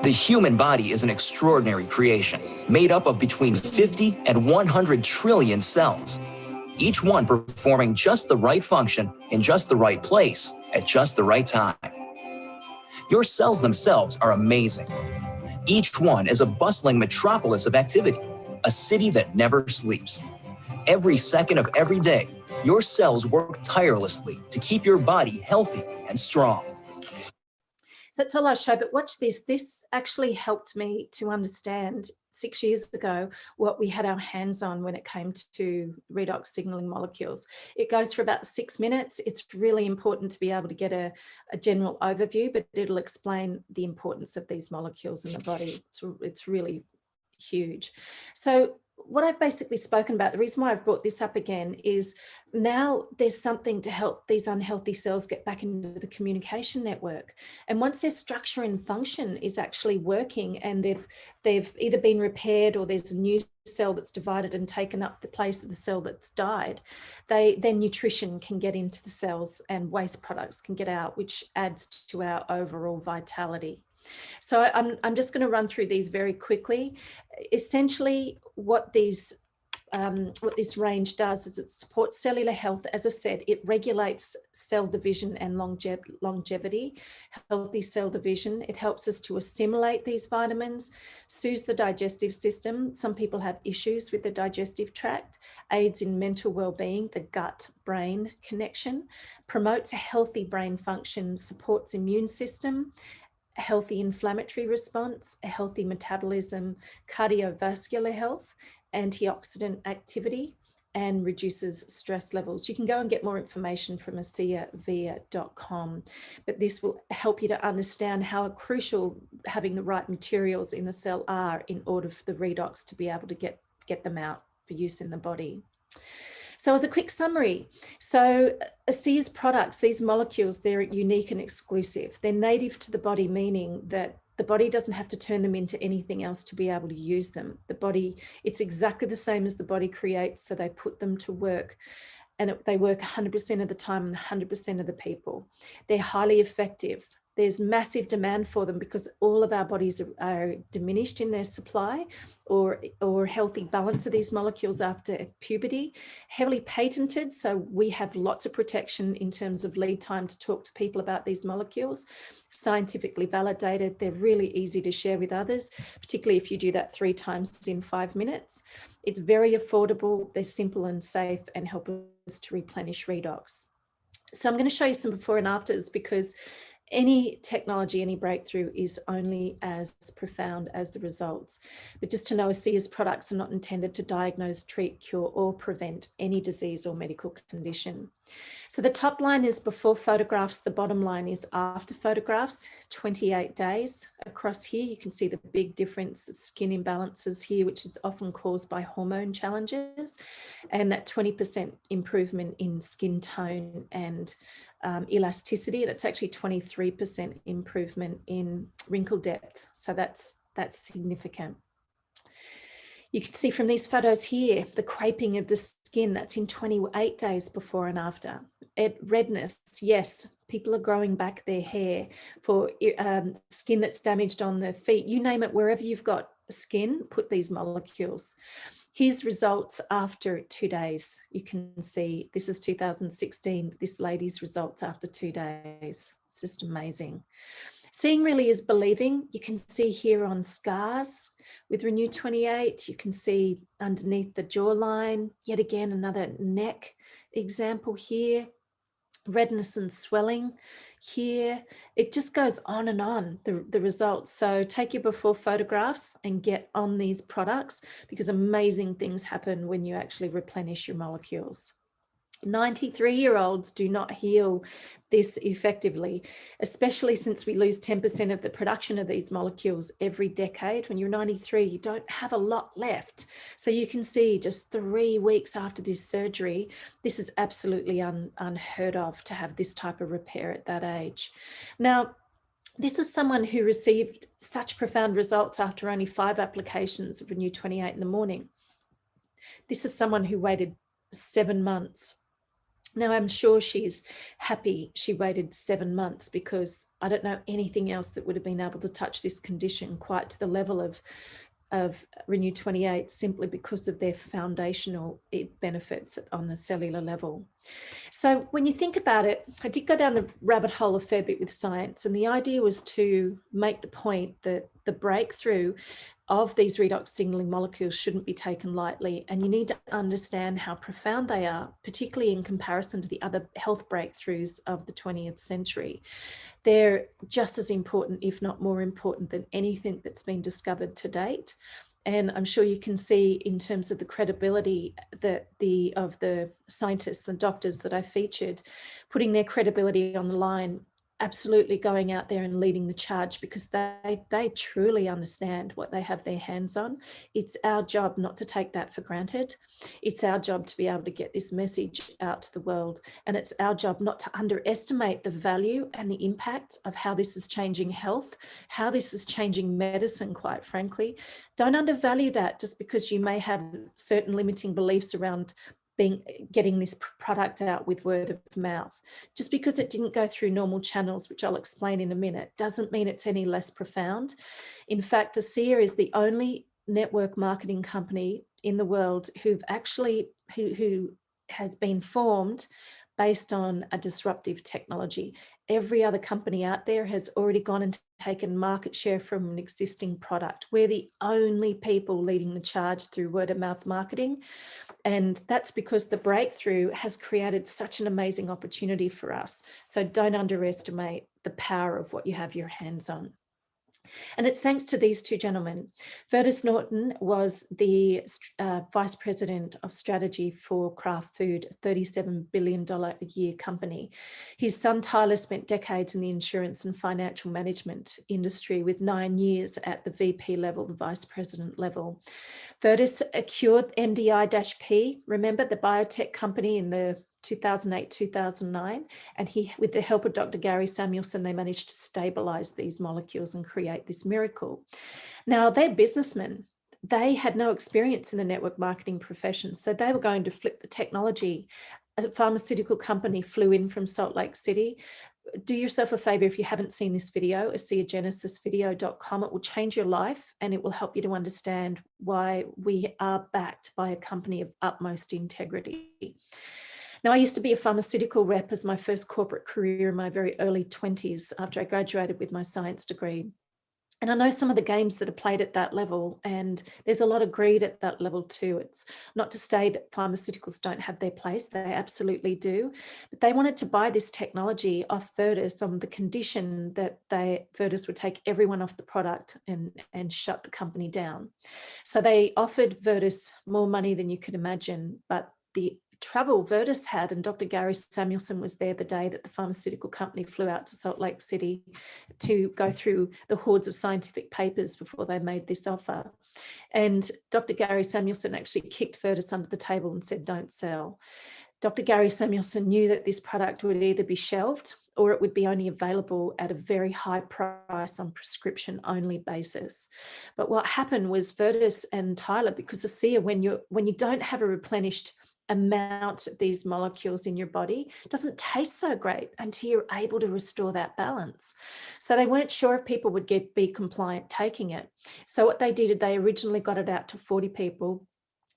The human body is an extraordinary creation, made up of between 50 and 100 trillion cells, each one performing just the right function in just the right place at just the right time. Your cells themselves are amazing. Each one is a bustling metropolis of activity, a city that never sleeps. Every second of every day, your cells work tirelessly to keep your body healthy and strong. So that's all I'll show, but watch this. This actually helped me to understand 6 years ago what we had our hands on when it came to redox signaling molecules. It goes for about 6 minutes. It's really important to be able to get a general overview, but it'll explain the importance of these molecules in the body. It's really huge. So what I've basically spoken about, the reason why I've brought this up again is now there's something to help these unhealthy cells get back into the communication network. And once their structure and function is actually working and they've either been repaired or there's a new cell that's divided and taken up the place of the cell that's died, then nutrition can get into the cells and waste products can get out, which adds to our overall vitality. So I'm just going to run through these very quickly. Essentially, what this range does is it supports cellular health. As I said, it regulates cell division and longevity, healthy cell division. It helps us to assimilate these vitamins, soothes the digestive system. Some people have issues with the digestive tract, aids in mental well-being, the gut-brain connection, promotes a healthy brain function, supports immune system, a healthy inflammatory response, a healthy metabolism, cardiovascular health, antioxidant activity, and reduces stress levels. You can go and get more information from ASEAvia.com, but this will help you to understand how crucial having the right materials in the cell are in order for the redox to be able to get them out for use in the body. So as a quick summary, so ASEA's products, these molecules, they're unique and exclusive. They're native to the body, meaning that the body doesn't have to turn them into anything else to be able to use them. The body, it's exactly the same as the body creates, so they put them to work. And they work 100% of the time and 100% of the people. They're highly effective. There's massive demand for them because all of our bodies are diminished in their supply or healthy balance of these molecules after puberty, heavily patented. So we have lots of protection in terms of lead time to talk to people about these molecules, scientifically validated. They're really easy to share with others, particularly if you do that 3 times in 5 minutes. It's very affordable. They're simple and safe and help us to replenish redox. So I'm going to show you some before and afters because any technology, any breakthrough is only as profound as the results. But just to know, ASEA's products are not intended to diagnose, treat, cure, or prevent any disease or medical condition. So the top line is before photographs, the bottom line is after photographs, 28 days. Across here, you can see the big difference, skin imbalances here, which is often caused by hormone challenges, and that 20% improvement in skin tone and elasticity, and it's actually 23% improvement in wrinkle depth. So that's significant. You can see from these photos here, the creping of the skin, that's in 28 days before and after. Redness, yes, people are growing back their hair. For skin that's damaged on the feet, you name it, wherever you've got skin, put these molecules. Here's results after 2 days. You can see this is 2016, this lady's results after 2 days. It's just amazing. Seeing really is believing. You can see here on scars with Renew 28, you can see underneath the jawline, yet again, another neck example here. Redness and swelling here. It just goes on and on, the results. So take your before photographs and get on these products because amazing things happen when you actually replenish your molecules. 93-year-olds do not heal this effectively, especially since we lose 10% of the production of these molecules every decade. When you're 93, you don't have a lot left. So you can see just 3 weeks after this surgery, this is absolutely unheard of to have this type of repair at that age. Now, this is someone who received such profound results after only 5 applications of Renew 28 in the morning. This is someone who waited 7 months. Now, I'm sure she's happy she waited 7 months because I don't know anything else that would have been able to touch this condition quite to the level of Renew 28 simply because of their foundational benefits on the cellular level. So when you think about it, I did go down the rabbit hole a fair bit with science, and the idea was to make the point that the breakthrough of these redox signaling molecules shouldn't be taken lightly, and you need to understand how profound they are, particularly in comparison to the other health breakthroughs of the 20th century. They're just as important, if not more important, than anything that's been discovered to date. And I'm sure you can see in terms of the credibility that of the scientists, the doctors that I featured, putting their credibility on the line, absolutely going out there and leading the charge, because they truly understand what they have their hands on. It's our job not to take that for granted. It's our job to be able to get this message out to the world. And it's our job not to underestimate the value and the impact of how this is changing health, how this is changing medicine, quite frankly. Don't undervalue that just because you may have certain limiting beliefs around getting this product out with word of mouth. Just because it didn't go through normal channels, which I'll explain in a minute, doesn't mean it's any less profound. In fact, ASEA is the only network marketing company in the world who has been formed based on a disruptive technology. Every other company out there has already gone and taken market share from an existing product. We're the only people leading the charge through word of mouth marketing. And that's because the breakthrough has created such an amazing opportunity for us. So don't underestimate the power of what you have your hands on. And it's thanks to these two gentlemen. Vertus Norton was the Vice President of Strategy for Kraft Food, a $37 billion a year company. His son Tyler spent decades in the insurance and financial management industry, with 9 years at the VP level, the Vice President level. Vertus cured MDI-P, remember the biotech company in the 2008-2009, and with the help of Dr. Gary Samuelson, they managed to stabilize these molecules and create this miracle. Now, they're businessmen. They had no experience in the network marketing profession, so they were going to flip the technology. A pharmaceutical company flew in from Salt Lake City. Do yourself a favor if you haven't seen this video, ASEAGenesisVideo.com. It will change your life, and it will help you to understand why we are backed by a company of utmost integrity. Now, I used to be a pharmaceutical rep as my first corporate career in my very early 20s after I graduated with my science degree. And I know some of the games that are played at that level, and there's a lot of greed at that level too. It's not to say that pharmaceuticals don't have their place, they absolutely do. But they wanted to buy this technology off Vertus on the condition that Vertus would take everyone off the product and shut the company down. So they offered Vertus more money than you could imagine, but the trouble Vertus had, and Dr. Gary Samuelson was there the day that the pharmaceutical company flew out to Salt Lake City to go through the hordes of scientific papers before they made this offer. And Dr. Gary Samuelson actually kicked Vertus under the table and said, don't sell. Dr. Gary Samuelson knew that this product would either be shelved or it would be only available at a very high price on prescription only basis. But what happened was Vertus and Tyler, because ASEA, when you don't have a replenished amount of these molecules in your body, doesn't taste so great until you're able to restore that balance. So they weren't sure if people would be compliant taking it. So what they did, they originally got it out to 40 people,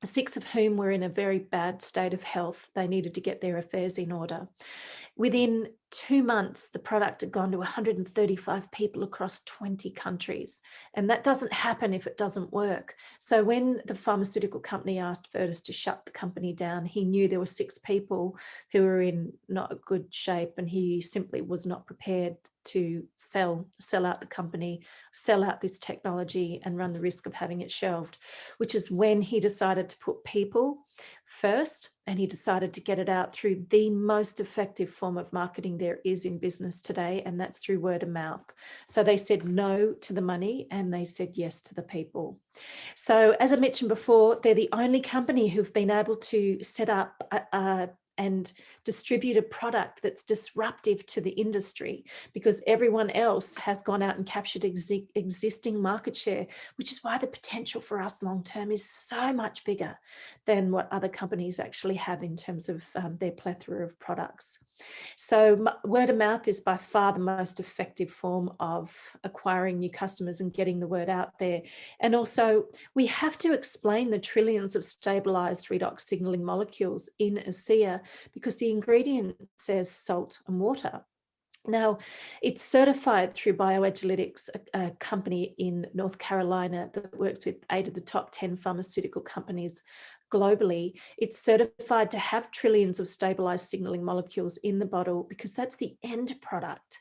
6 of whom were in a very bad state of health. They needed to get their affairs in order. Within 2 months, the product had gone to 135 people across 20 countries. And that doesn't happen if it doesn't work. So when the pharmaceutical company asked Vertus to shut the company down, he knew there were 6 people who were in not a good shape, and he simply was not prepared to sell out the company, sell out this technology and run the risk of having it shelved, which is when he decided to put people first, and he decided to get it out through the most effective form of marketing there is in business today, and that's through word of mouth. So they said no to the money and they said yes to the people. So as I mentioned before, they're the only company who've been able to set up and distribute a product that's disruptive to the industry, because everyone else has gone out and captured existing market share, which is why the potential for us long term is so much bigger than what other companies actually have in terms of their plethora of products. So word of mouth is by far the most effective form of acquiring new customers and getting the word out there. And also, we have to explain the trillions of stabilized redox signaling molecules in ASEA, because the ingredient says salt and water. Now, it's certified through Bioagilitics, a company in North Carolina that works with 8 of the top 10 pharmaceutical companies globally, it's certified to have trillions of stabilized signaling molecules in the bottle because that's the end product.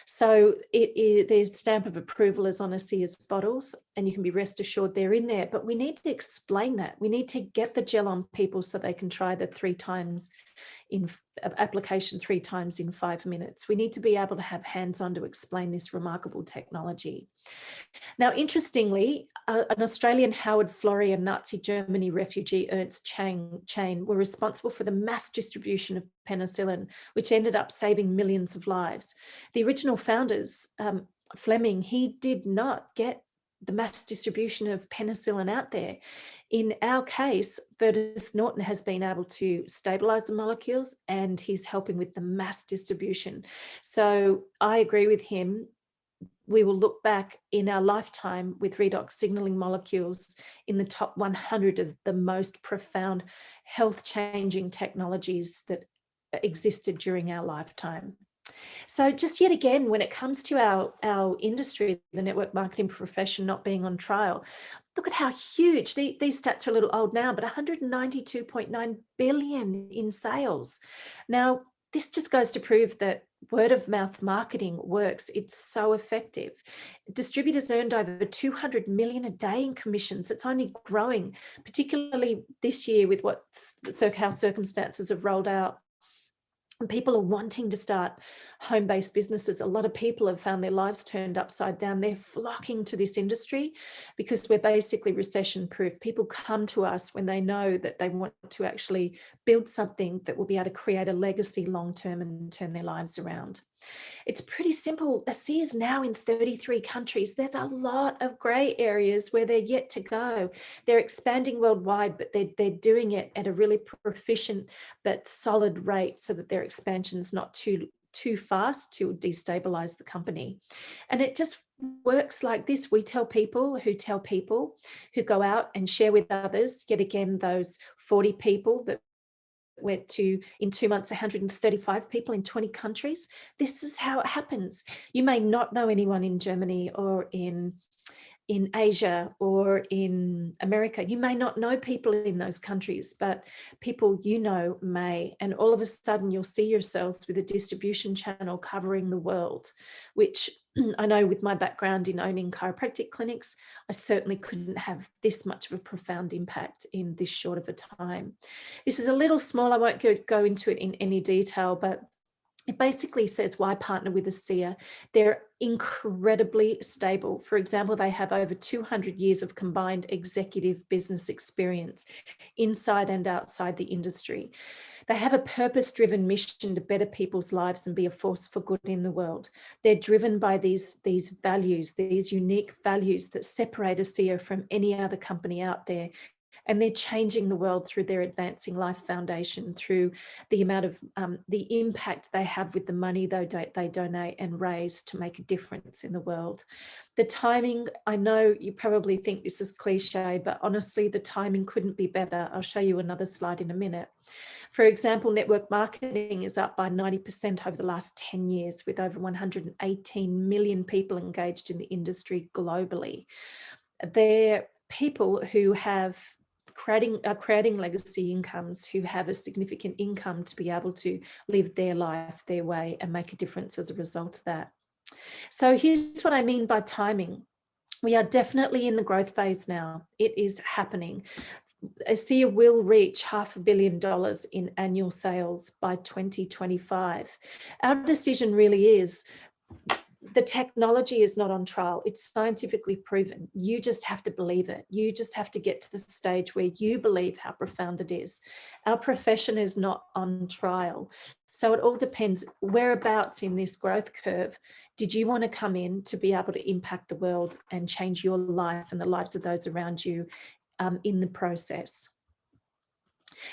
So their stamp of approval is on ASEA's bottles, and you can be rest assured they're in there. But we need to explain that. We need to get the gel on people so they can try the application 3 times in 5 minutes. We need to be able to have hands-on to explain this remarkable technology. Now, interestingly, an Australian Howard Florey and Nazi Germany refugee Ernst Chain were responsible for the mass distribution of penicillin, which ended up saving millions of lives. The original founders, Fleming, he did not get the mass distribution of penicillin out there. In our case, Vertus Norton has been able to stabilize the molecules, and he's helping with the mass distribution. So I agree with him. We will look back in our lifetime with redox signaling molecules in the top 100 of the most profound health-changing technologies that existed during our lifetime. So just yet again, when it comes to our industry, the network marketing profession not being on trial, look at how huge, these stats are a little old now, but 192.9 billion in sales. Now, this just goes to prove that word of mouth marketing works. It's so effective. Distributors earned over 200 million a day in commissions. It's only growing, particularly this year with how circumstances have rolled out. And people are wanting to start home-based businesses. A lot of people have found their lives turned upside down. They're flocking to this industry because we're basically recession-proof. People come to us when they know that they want to actually build something that will be able to create a legacy long-term and turn their lives around. It's pretty simple. ASEA is now in 33 countries. There's a lot of grey areas where they're yet to go. They're expanding worldwide, but they're doing it at a really proficient but solid rate so that their expansion's not too fast to destabilize the company. And it just works like this. We tell people who go out and share with others. Yet again, those 40 people that went to, in 2 months, 135 people in 20 countries. This is how it happens. You may not know anyone in Germany or in Asia or in America. You may not know people in those countries, but people you know may. And all of a sudden you'll see yourselves with a distribution channel covering the world, which I know with my background in owning chiropractic clinics, I certainly couldn't have this much of a profound impact in this short of a time. This is a little small. I won't go into it in any detail, but it basically says why partner with ASEA. They're incredibly stable. For example, they have over 200 years of combined executive business experience inside and outside the industry. They have a purpose-driven mission to better people's lives and be a force for good in the world. They're driven by these values, these unique values that separate ASEA from any other company out there. And they're changing the world through their Advancing Life Foundation, through the amount of the impact they have with the money they donate and raise to make a difference in the world. The timing, I know you probably think this is cliche, but honestly, the timing couldn't be better. I'll show you another slide in a minute. For example, network marketing is up by 90% over the last 10 years, with over 118 million people engaged in the industry globally. They're people who are creating legacy incomes, who have a significant income to be able to live their life their way and make a difference as a result of that. So here's what I mean by timing. We are definitely in the growth phase now. It is happening. ASEA will reach $500 million in annual sales by 2025. Our decision really is, the technology is not on trial. It's scientifically proven. You just have to believe it. You just have to get to the stage where you believe how profound it is. Our profession is not on trial. So it all depends whereabouts in this growth curve did you want to come in to be able to impact the world and change your life and the lives of those around you in the process.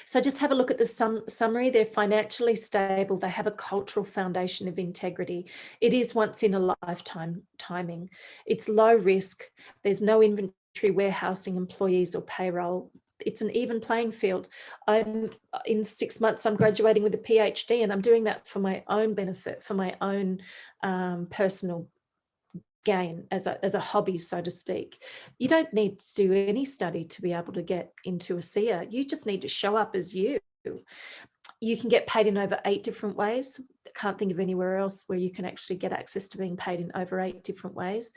So just have a look at the summary. They're financially stable. They have a cultural foundation of integrity. It is once in a lifetime timing. It's low risk. There's no inventory warehousing, employees or payroll. It's an even playing field. In 6 months, I'm graduating with a PhD, and I'm doing that for my own benefit, for my own personal again, as a hobby, so to speak. You don't need to do any study to be able to get into ASEA. You just need to show up as you. You can get paid in over 8 different ways. I can't think of anywhere else where you can actually get access to being paid in over 8 different ways.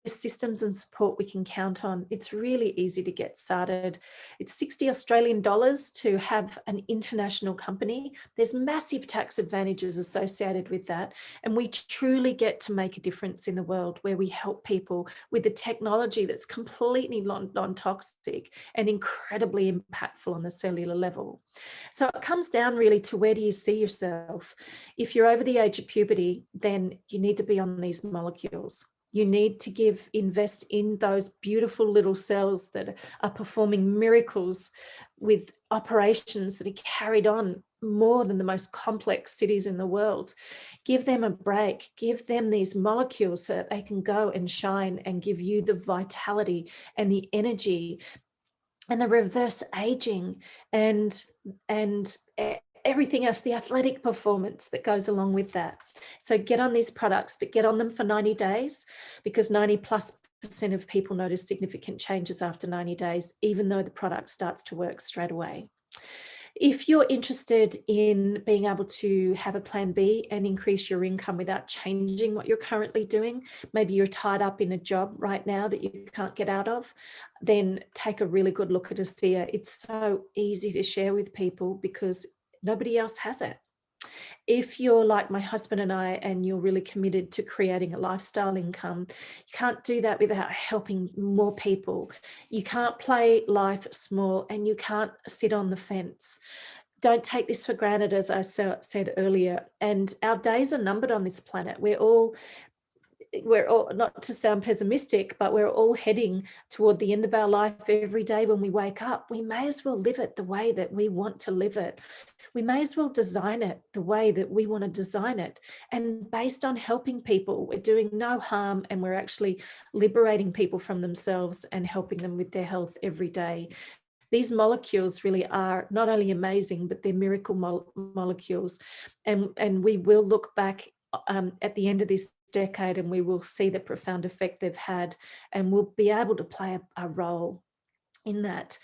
Systems and support we can count on. It's really easy to get started. It's 60 Australian dollars to have an international company. There's massive tax advantages associated with that. And we truly get to make a difference in the world where we help people with the technology that's completely non-toxic and incredibly impactful on the cellular level. So it comes down really to, where do you see yourself? If you're over the age of puberty, then you need to be on these molecules. You need to invest in those beautiful little cells that are performing miracles with operations that are carried on more than the most complex cities in the world. Give them a break, give them these molecules so that they can go and shine and give you the vitality and the energy and the reverse aging and everything else, the athletic performance that goes along with that. So get on these products, but get on them for 90 days, because 90+% of people notice significant changes after 90 days, even though the product starts to work straight away. If you're interested in being able to have a plan B and increase your income without changing what you're currently doing, maybe you're tied up in a job right now that you can't get out of, then take a really good look at ASEA. It's so easy to share with people because nobody else has it. If you're like my husband and I, and you're really committed to creating a lifestyle income, you can't do that without helping more people. You can't play life small, and you can't sit on the fence. Don't take this for granted, as I said earlier. And our days are numbered on this planet. We're all, not to sound pessimistic, but we're all heading toward the end of our life. Every day when we wake up, we may as well live it the way that we want to live it. We may as well design it the way that we want to design it. And based on helping people, we're doing no harm, and we're actually liberating people from themselves and helping them with their health every day. These molecules really are not only amazing, but they're miracle molecules. And we will look back at the end of this decade, and we will see the profound effect they've had, and we'll be able to play a role in that.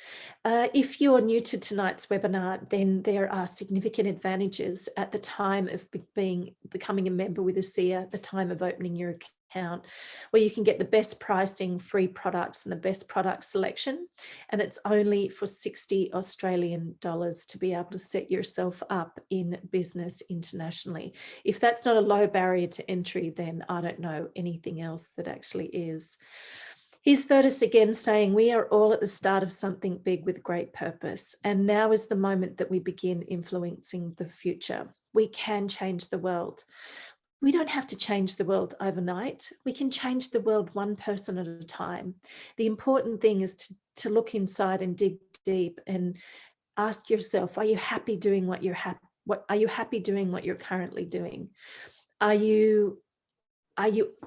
If you're new to tonight's webinar, then there are significant advantages at the time of becoming a member with ASEA, the time of opening your account, where you can get the best pricing, free products, and the best product selection. And it's only for 60 Australian dollars to be able to set yourself up in business internationally. If that's not a low barrier to entry, then I don't know anything else that actually is. Here's Virtus again saying, we are all at the start of something big with great purpose. And now is the moment that we begin influencing the future. We can change the world. We don't have to change the world overnight. We can change the world one person at a time. The important thing is to look inside and dig deep and ask yourself, are you happy doing what you're are you happy doing what you're currently doing? Are you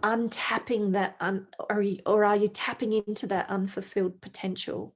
untapping that, or are you tapping into that unfulfilled potential?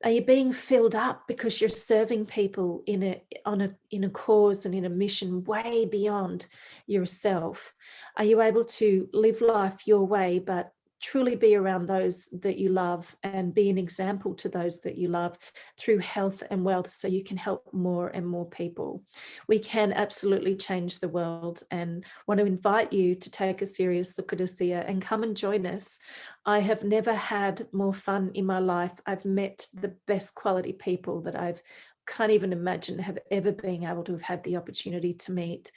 Are you being filled up because you're serving people in a cause and in a mission way beyond yourself? Are you able to live life your way, but truly be around those that you love and be an example to those that you love through health and wealth, so you can help more and more people? We can absolutely change the world, and want to invite you to take a serious look at ASEA and come and join us. I have never had more fun in my life. I've met the best quality people that I've can't even imagine have ever been able to have had the opportunity to meet.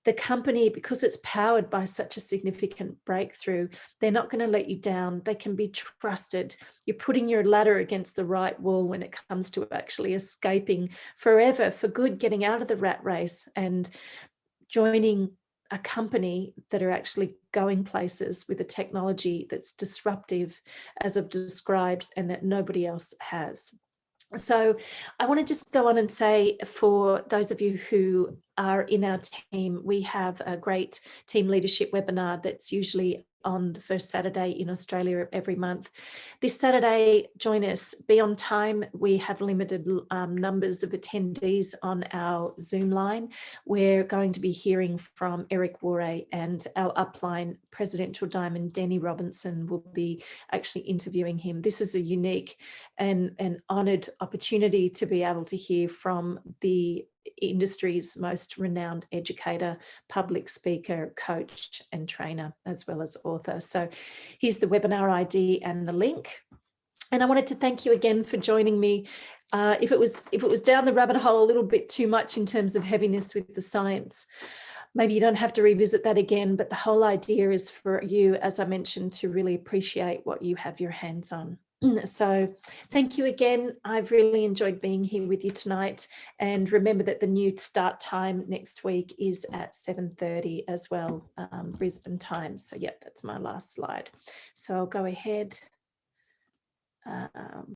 The company, because it's powered by such a significant breakthrough, they're not going to let you down. They can be trusted. You're putting your ladder against the right wall when it comes to actually escaping forever, for good, getting out of the rat race and joining a company that are actually going places with a technology that's disruptive, as I've described, and that nobody else has. So I want to just go on and say, for those of you who are in our team, we have a great team leadership webinar that's usually on the first Saturday in Australia every month. This Saturday, join us, be on time. We have limited numbers of attendees on our Zoom line. We're going to be hearing from Eric Warre, and our upline Presidential Diamond, Denny Robinson, will be actually interviewing him. This is a unique and honoured opportunity to be able to hear from the industry's most renowned educator, public speaker, coach and trainer, as well as author. So here's the webinar ID and the link. And I wanted to thank you again for joining me. If it was down the rabbit hole a little bit too much in terms of heaviness with the science, maybe you don't have to revisit that again, but the whole idea is for you, as I mentioned, to really appreciate what you have your hands on. So thank you again. I've really enjoyed being here with you tonight. And remember that the new start time next week is at 7:30 as well, Brisbane time. So yep, that's my last slide. So I'll go ahead.